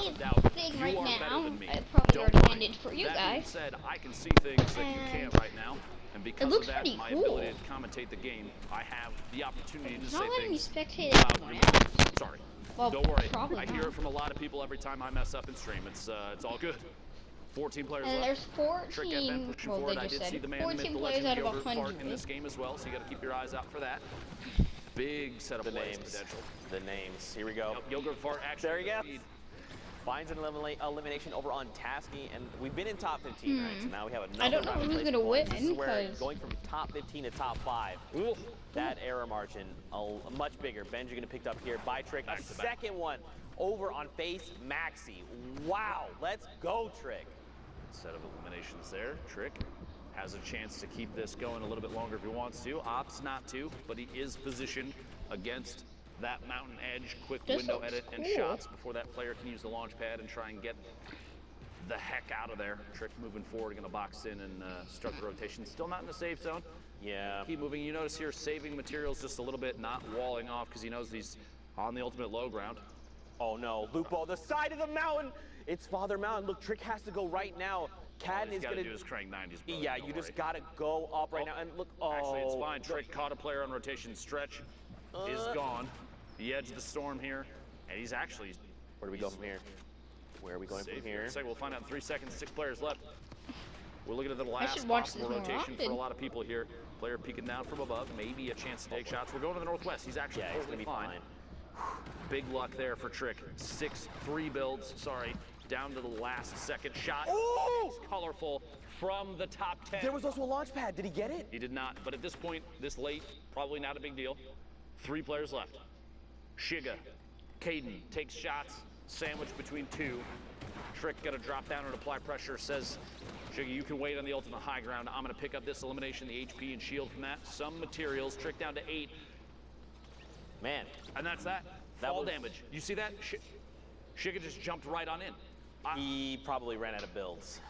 anything right now. I probably already ended for you guys. Said, I can see things that you can't right now. And because looks of that, pretty my cool. ability to commentate the game, I have the opportunity to say Not letting me things. spectate anyone else. Sorry. Well, don't worry. probably I hear it from a lot of people every time I mess up in stream. It's all good. 14 players and left. there's 14, well, they just said 14 players out of 100. In this game as well, so you got to keep your eyes out for that. Big set of plays potential. The names. Here we go. Yogurt Fart actually. There he goes. Finds an elimination over on Tasky, and we've been in top 15, right? So now we have another. I don't know who's gonna win. This is where going from top 15 to top 5. Ooh. That error margin, much bigger. Benji gonna picked up here by Trick. A second one over on Face Maxi. Wow, let's go, Trick. Set of eliminations there. Trick has a chance to keep this going a little bit longer if he wants to. Opts not to, but he is positioned against that mountain edge. Quick window edit and shots before that player can use the launch pad and try and get the heck out of there. Trick moving forward, gonna box in and start the rotation. Still not in the safe zone. Yeah. Keep moving. You notice here saving materials just a little bit, not walling off because he knows he's on the ultimate low ground. Oh no, Lupo, the side of the mountain. It's Father Mountain. Look, Trick has to go right now. Cadden is gonna do his crank 90s. Brother, yeah, you just gotta go up right now. And look, actually, it's fine. Trick caught a player on rotation. Stretch is gone. The edge of the storm here, and he's actually. Where do we go from here? Where are we going from here? We'll find out in 3 seconds. 6 players left. We're looking at the last possible rotation for a lot of people here. Player peeking down from above, maybe a chance to take shots. We're going to the northwest. He's actually totally fine. Big luck there for Trick. 6-3 builds. Sorry. Down to the last second shot. Oh! It's colorful from the top 10. There was also a launch pad. Did he get it? He did not. But at this point, this late, probably not a big deal. 3 players left. Shiga, Caden takes shots, sandwiched between 2. Trick got to drop down and apply pressure. Says, Shiga, you can wait on the ultimate high ground. I'm going to pick up this elimination, the HP and shield from that. Some materials. Trick down to 8. Man. And that's that. Fall damage. You see that? Shiga just jumped right on in. He probably ran out of builds.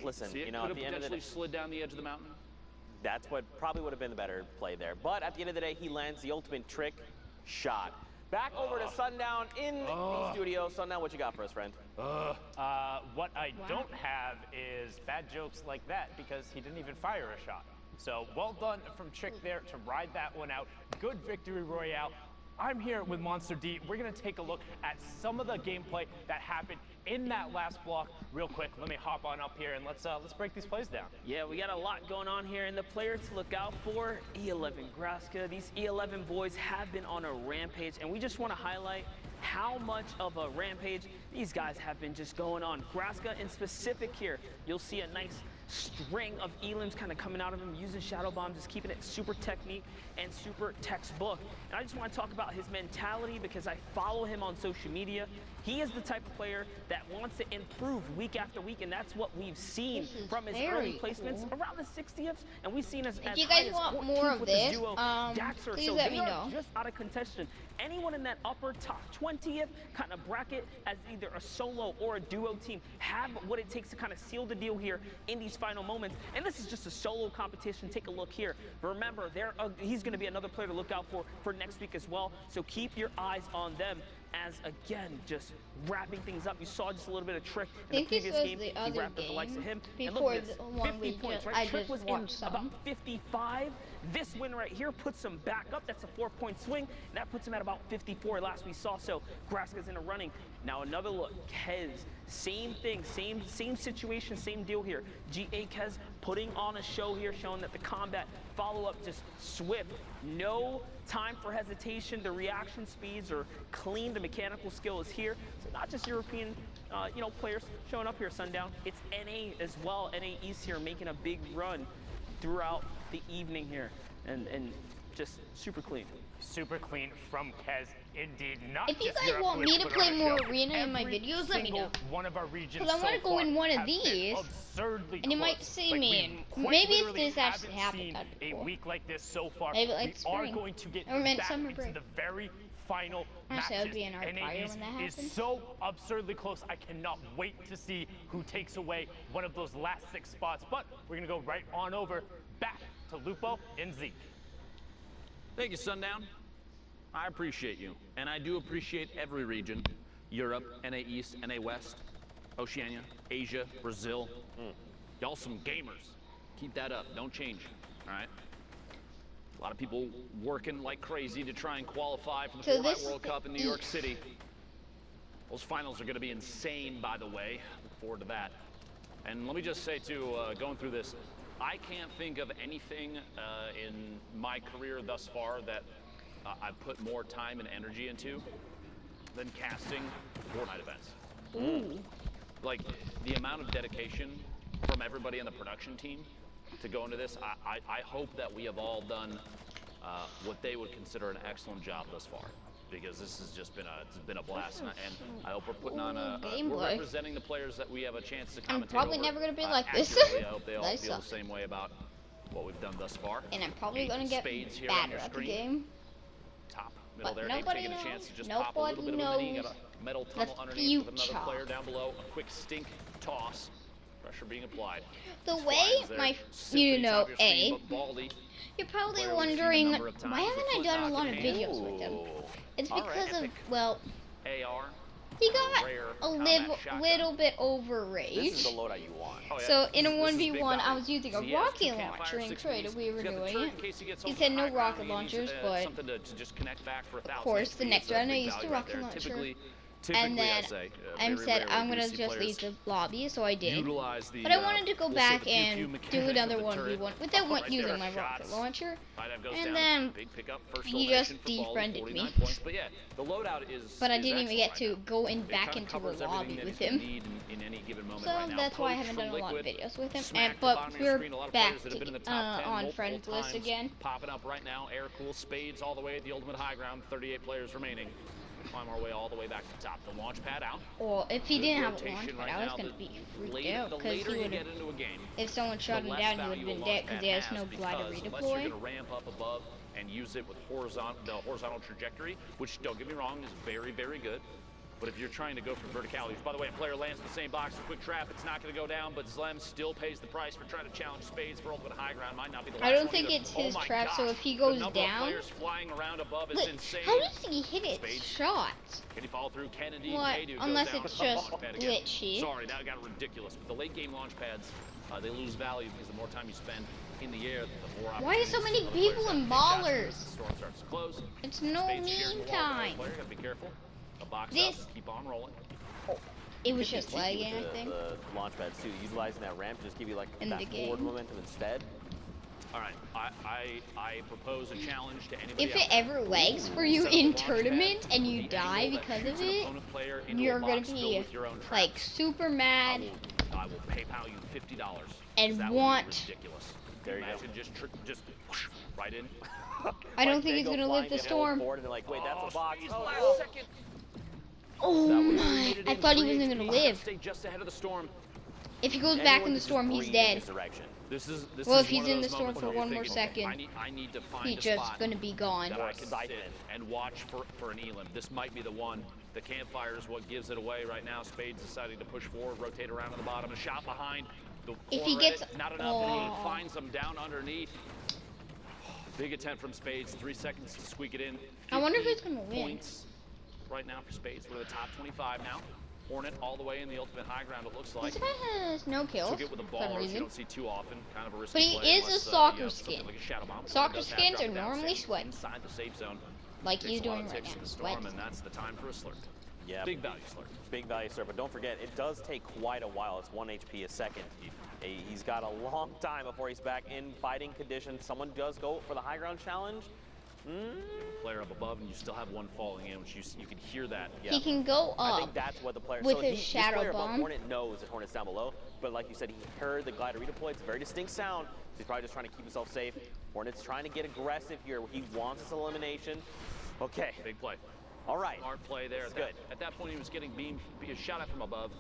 Listen, you know, at the end of the day, slid down the edge of the mountain. That's what probably would have been the better play there. But at the end of the day, he lands the ultimate Trick shot. Back over to Sundown in the studio. Sundown, what you got for us, friend? What I don't have is bad jokes like that because he didn't even fire a shot. So well done from Trick there to ride that one out. Good victory royale. I'm here with Monster D. We're gonna take a look at some of the gameplay that happened in that last block real quick. Let me hop on up here and let's break these plays down. Yeah, we got a lot going on here, and the player to look out for, E11 Graska. These E11 boys have been on a rampage, and we just want to highlight how much of a rampage these guys have been just going on. Graska in specific here, you'll see a nice string of elims kind of coming out of him, using shadow bombs, just keeping it super technique and super textbook. And I just want to talk about his mentality because I follow him on social media. He is the type of player that wants to improve week after week, and that's what we've seen from his early placements around the 60th, and we've seen as if you guys want more of this, please let me know. Just out of contention. Anyone in that upper top 20th kind of bracket as either a solo or a duo team have what it takes to kind of seal the deal here in these final moments. And this is just a solo competition. Take a look here. Remember, he's going to be another player to look out for next week as well. So keep your eyes on them as, again, just wrapping things up. You saw just a little bit of Trick in the previous game. He wrapped up the likes of him. And look at this, 50 points, right? Trick was in about 55. This win right here puts him back up. That's a 4-point swing. And that puts him at about 54 last we saw. So Graska's in a running. Now another look. Kez, same thing, same situation, same deal here. GA Kez putting on a show here, showing that the combat follow-up just swift. No time for hesitation. The reaction speeds are clean. The mechanical skill is here. So not just European players showing up here, Sundown. It's NA as well. NA East here making a big run throughout the evening here. And just super clean. Super clean from Kez, indeed. Not if you just guys want me to play more arena in my videos, let me know. One of our regions because I want to go in one of these, and you might see me in. Maybe if this actually happened a week like this so far, maybe like we are going to get back into the very final matches. NA is so absurdly close. I cannot wait to see who takes away one of those last 6 spots. But we're gonna go right on over back to Lupo and Zeke. Thank you, Sundown. I appreciate you, and I do appreciate every region Europe, NA East, NA West, Oceania, Asia, Brazil. Y'all some gamers. Keep that up. Don't change. All right. A lot of people working like crazy to try and qualify for the Fortnite World Cup in New York City. Those finals are going to be insane, by the way. Look forward to that. And let me just say, too, going through this, I can't think of anything in my career thus far that I've put more time and energy into than casting Fortnite events. Ooh. Like, the amount of dedication from everybody in the production team to go into this, I hope that we have all done what they would consider an excellent job thus far, because this has just been a blast, and I hope we're putting on we're representing the players that we have a chance to commentate. I'm probably never gonna be like this. I hope they all feel the same way about what we've done thus far. And I'm probably gonna get better at the game. Top middle But there, nobody taking knows. a chance to just pop a little bit of a mini, got a metal tunnel underneath with another player down below, a quick stink toss. Pressure being applied. The way you're probably wondering, why haven't I done a lot of videos with him? It's because of, well, he got a little bit overraged. This is the loadout you want. So in a 1v1, I was using a rocket launcher in trade. We were doing it. He said no rocket launchers, but of course the next round I used a rocket launcher. And then I said I'm gonna just leave the lobby, so I did. But I wanted to go back and do another 1v1 without using my rocket launcher. And then he just defriended me. But I didn't even get to go back into the lobby with him. So that's why I haven't done a lot of videos with him. But we're back on friends list again. Popping up right now, air cool spades all the way at the ultimate high ground. 38 players remaining. Climb our way all the way back to the top. The launch pad out. Well, if he didn't have a launch pad, I was going to be freaked out, because he would have, if someone shot him down, he would have been dead, because he has no glider redeploy. Unless you're going to ramp up above and use it with the horizontal trajectory, which, don't get me wrong, is very, very good. But if you're trying to go for verticalities, by the way, a player lands in the same box, a quick trap, it's not going to go down, but Zlem still pays the price for trying to challenge spades for ultimate high ground. Might not be the last I don't think it's his trap, so if he goes down, flying around above is insane. How does he hit it? Shots. Can he follow through? Kennedy, what? Unless it's just glitchy. Sorry, that got ridiculous. But the late game launch pads, they lose value because the more time you spend in the air, the more. Why are so many people in ballers? The storm starts to close. It's no mean time. Gotta be careful. Box this up, keep on rolling. It was just lagging, I think. The launch pads too, utilizing that ramp just give you like in that forward game. momentum instead. All right, I propose a challenge to anybody. If it ever lags for you in tournament and you die because of it, you're gonna be like super mad. I will PayPal you $50. And want. Ridiculous. There you go. Just right in. I don't think he's gonna live the storm. And like, wait, that's a box. Oh my! I thought he wasn't gonna live. Stay just ahead of the storm. If he goes back in the storm, he's dead. Well, if he's in the storm for one more second, he's just gonna be gone. I can sit and watch for an elim. This might be the one. The campfire is what gives it away right now. Spades deciding to push forward, rotate around on the bottom, a shot behind. If he gets, not enough, and he finds them down underneath. Big attempt from Spades. 3 seconds to squeak it in. I wonder if he's gonna win. Points right now for Spades. We're the top 25 now. Hornet all the way in the ultimate high ground, it looks like. This guy has no kills Took it with a ball, which you don't see too often. Kind of a risky but he play is a soccer skin. Like a shadow bomb. Soccer skins are normally sweat. Inside the safe zone. Like he's doing right now. Sweat. And that's the time for a slurp. Yeah. Big value slurp. Big value slurp, but don't forget, it does take quite a while. It's 1 HP a second. He's got a long time before he's back in fighting condition. Someone does go for the high ground challenge. Player up above, and you still have one falling in, which you can hear that. Yeah. He can go up. I think that's what the player with his shadow player bomb. Above Hornet knows that Hornet's down below, but like you said, he heard the glider redeploy. It's a very distinct sound. So he's probably just trying to keep himself safe. Hornet's trying to get aggressive here. He wants this elimination. Okay. Big play. All right. Smart play there. Good. At that point, he was getting shot at from above.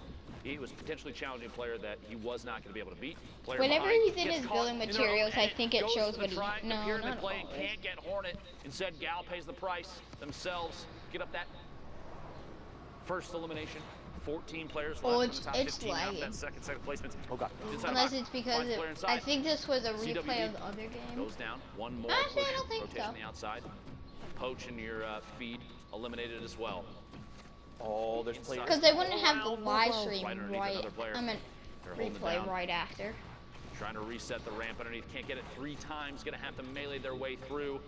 He was potentially challenging a player that he was not going to be able to beat. Whenever he's in his building materials, I think it shows what he... No, not always. Can't get Hornet. Instead, Gal pays the price themselves. Get up that first elimination. 14 players left in the top 15 lagging. That second placement. Oh, God. Unless it's because I think this was a replay of the other game. Goes down. One more Actually, I don't think rotation so. On the outside. Poach in your feed eliminated as well. Oh, there's players. Because they wouldn't have the live stream replay right after. Trying to reset the ramp underneath. Can't get it 3 times. Gonna have to melee their way through.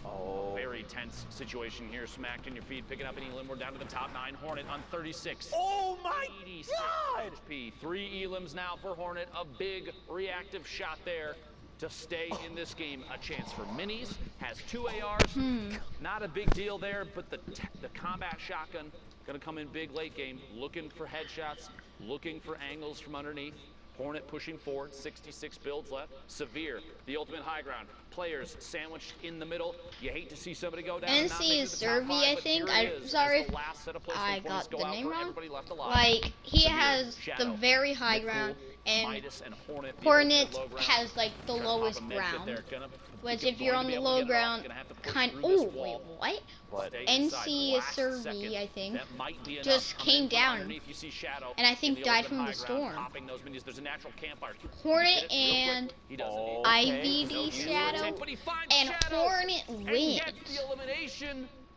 Oh, very tense situation here. Smacked in your feet, picking up an elim. We're down to the top 9. Hornet on 36. Oh my God! HP. 3 elims now for Hornet. A big reactive shot there to stay in this game. A chance for minis. Has 2 ARs. Not a big deal there, but the combat shotgun gonna come in big late game. Looking for headshots. Looking for angles from underneath. Hornet pushing forward, 66 builds left. Severe, the ultimate high ground. Players sandwiched in the middle. You hate to see somebody go down. NC is Servi, I think. I'm sorry if I got the name wrong. Like, he has the very high ground, and Hornet has, like, the lowest ground. Which, if you're on the low ground, oh, wait, what? NC is Servi, I think, just came down, and I think died from the storm. Hornet and IVD Shadow, and Hornet wins.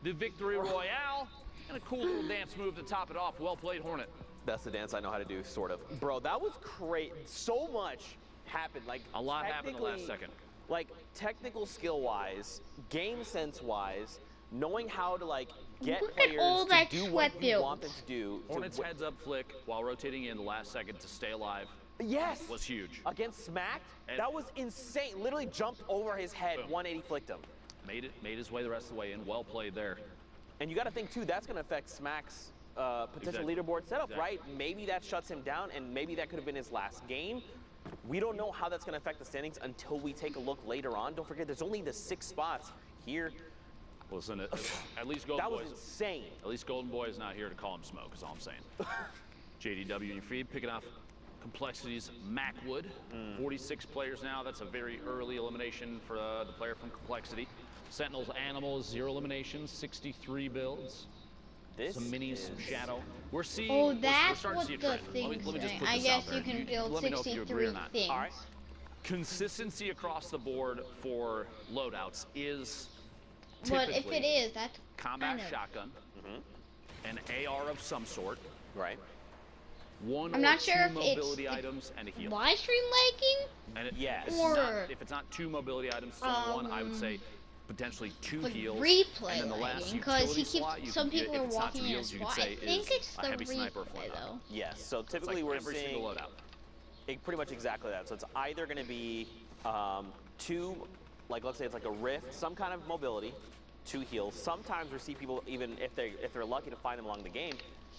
The victory royale, and a cool little dance move to top it off. Well played, Hornet. That's the dance I know how to do, sort of. Bro, that was great. So much happened. Like, a lot happened in the last second. Like, technical skill-wise, game sense-wise, knowing how to, like, get players to do what you want them to do. Hornet's heads-up flick while rotating in the last second to stay alive. Yes! Was huge. Against Smacked, that was insane. Literally jumped over his head, 180 flicked him. Made his way the rest of the way in. Well played there. And you got to think, too, that's going to affect Smack's potential leaderboard setup, right? Maybe that shuts him down, and maybe that could have been his last game. We don't know how that's going to affect the standings until we take a look later on. Don't forget, there's only the 6 spots here. Listen, at least Golden Boy. That was insane. At least Golden Boy is not here to call him smoke, is all I'm saying. JDW in your feed, picking off Complexity's Macwood. 46 players now. That's a very early elimination for the player from Complexity. Sentinel's Animals, 0 eliminations, 63 builds. Some minis, some shadow. We're seeing. Oh, that's what the thing's doing. I guess you can build 63 things. All right. Consistency across the board for loadouts is typically. But if it is, that's combat shotgun, an AR of some sort, right? One I'm or not two sure if mobility items and a heal. Live stream lagging? And if it's not 2 mobility items, it's only 1. I would say potentially 2 heals. Replay and then the last because he keeps slot, some people are walking in a heals, spot. I think it's the replay though. Yes, so typically we're seeing pretty much exactly that. So it's either going to be 2, like let's say it's like a rift, some kind of mobility, 2 heals. Sometimes we see people, even if they're lucky to find them along the game,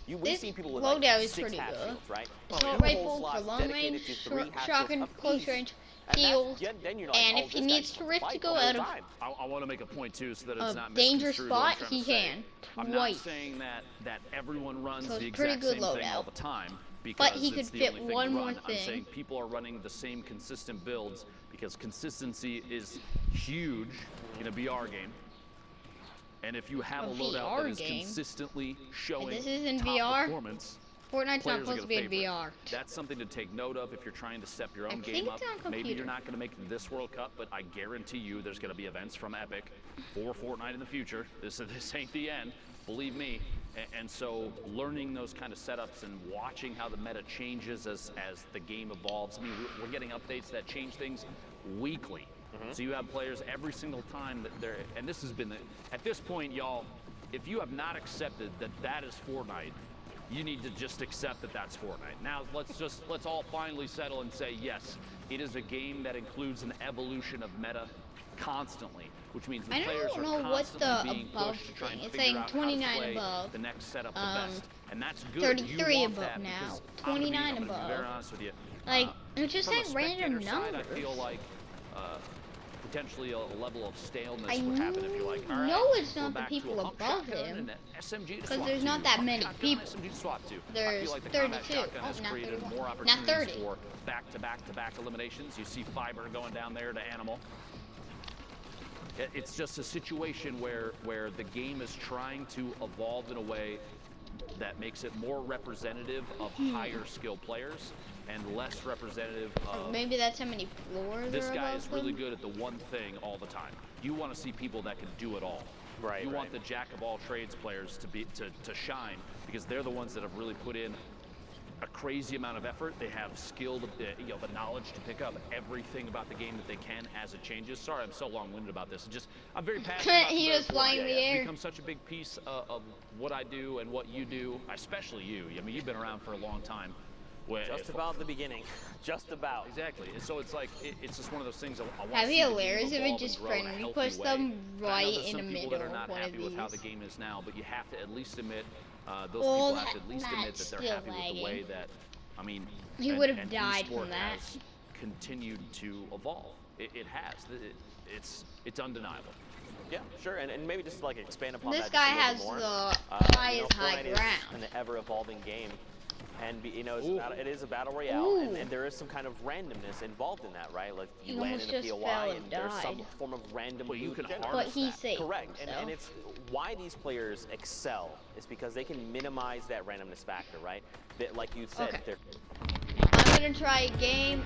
we see people with like 6 half shields, right? Assault rifle for long range, shotgun close range, heals, and if he needs to rift to go out of I want to make a point too, so that it's not dangerous spot, he can. I'm not saying that everyone runs the exact same thing all the time, but he could fit one more thing. I'm saying people are running the same consistent builds because consistency is huge in a VR game. And if you have a loadout that is consistently showing top performance, Fortnite's not supposed to be in VR. That's something to take note of if you're trying to step your own game up. Maybe you're not going to make it to this World Cup, but I guarantee you there's going to be events from Epic for Fortnite in the future. This ain't the end, believe me. And so learning those kind of setups and watching how the meta changes as the game evolves. I mean, we're getting updates that change things weekly. So you have players every single time that they're, and this has been, at this point, y'all, if you have not accepted that is Fortnite, you need to just accept that that's Fortnite. Now, let's all finally settle and say, yes, it is a game that includes an evolution of meta constantly, which means the players are constantly being pushed to try and figure out how to play the next setup the best. And that's good. 33 above now, 29 above. To be very honest with you. Like, it's just like random numbers. I feel like potentially a level of staleness would happen if you're like, all right, no, it's not the people above him, because there's not that many people. There's 32. Oh, not 31. Not 30. For back-to-back eliminations. You see Fiber going down there to Animal. It's just a situation where the game is trying to evolve in a way that makes it more representative of higher skill players and less representative of... Maybe that's how many floors this guy is really good at the one thing all the time. You want to see people that can do it all. Right. You want the jack of all trades players to shine, because they're the ones that have really put in a crazy amount of effort. They have skill, the knowledge to pick up everything about the game that they can as it changes. Sorry, I'm so long-winded about this. I'm very passionate about He was flying in the air. It's become such a big piece of what I do and what you do, especially you. I mean, you've been around for a long time. Just about the beginning. Just about. Exactly. So it's like, it's just one of those things I want That'd to be see hilarious if it just friendly puts them right in the middle that are not of one of happy with how the these. game is now, but you have to at least admit, those people have to at least admit that they're happy with the way that, I mean, He would have died from that. Has continued to evolve. It has. It's undeniable. Yeah, sure, and maybe just like expand upon This that guy just a has little more. the highest high Fortnite ground. is an ever-evolving game, and it is a battle royale, and there is some kind of randomness involved in that, right? Like you land in a POI, and there's some form of random loot generated. But he saved Correct, himself. and it's why these players excel is because they can minimize that randomness factor, right? That, like you said, Okay. they're I'm gonna try a game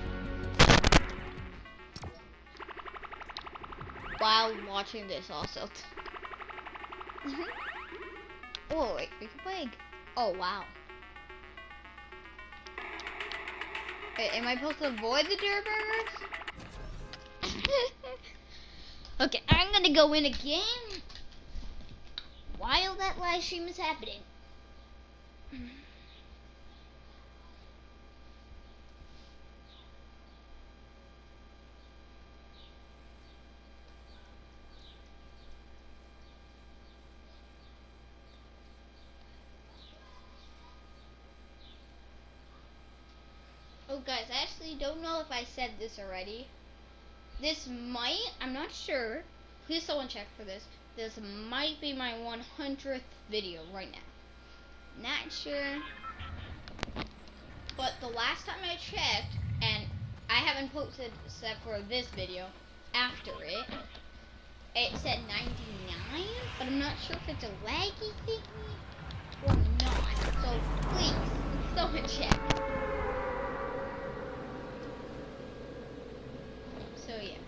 while watching this also. Oh wait, we can play. Oh wow. Wait, am I supposed to avoid the dirt burgers? Okay, I'm gonna go in again while that live stream is happening. Oh guys, I actually don't know if I said this already. This might, I'm not sure. Please someone check for this. This might be my 100th video right now. Not sure. But the last time I checked, and I haven't posted except for this video after it, it said 99, but I'm not sure if it's a laggy thing or not. So please, someone check. So yeah.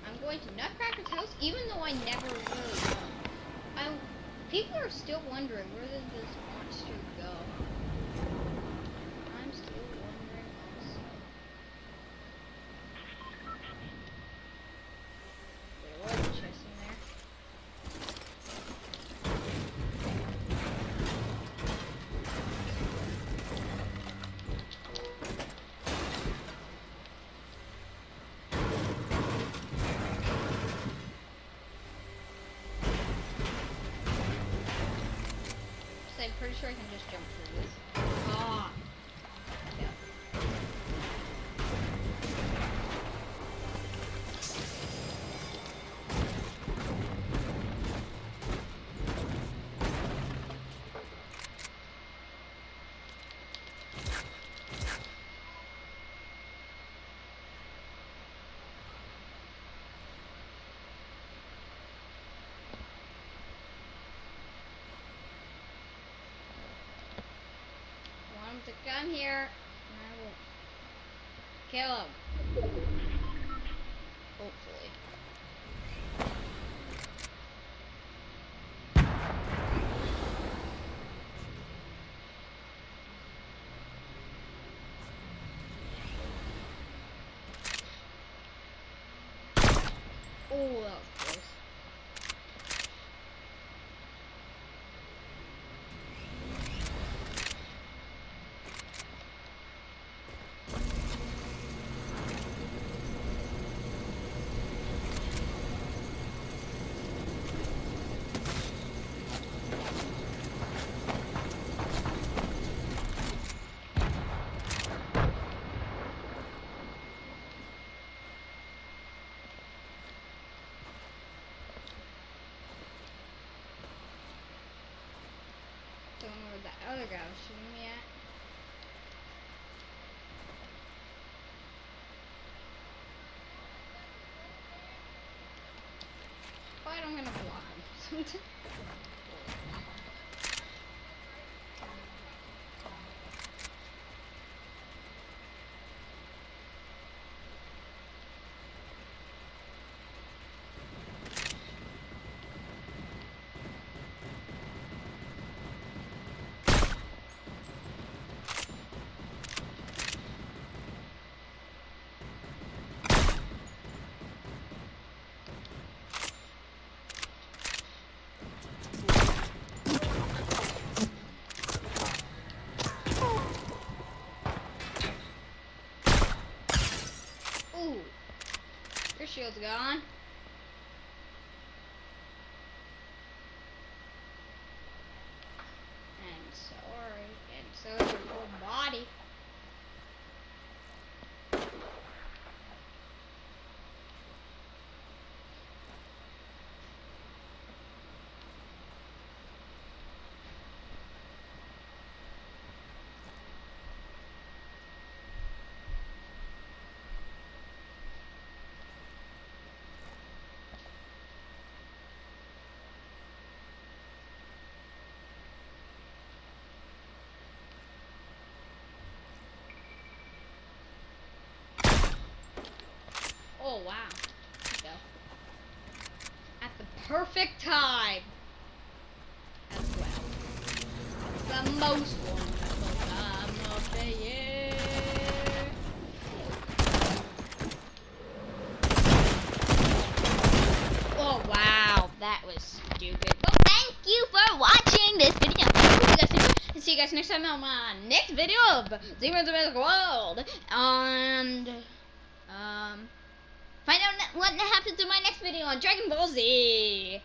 I'm going to Nutcracker's house, even though I never really know. People are still wondering, where did this monster go? I'm still wondering also. There was a chest in there. I'm pretty sure I can just jump through this. Ah. Yeah. To come here, and I will kill him. Hopefully. Oh, that was close. Don't know where that other guy was shooting me at. But I'm gonna block him. shield's gone. And so is your whole body. Oh wow. There you go. At the perfect time. As well. The most wonderful time of the year. Oh wow, that was stupid. Well, thank you for watching this video. See you guys next time on my next video of Zero's Magic World. And find out what happens in my next video on Dragon Ball Z.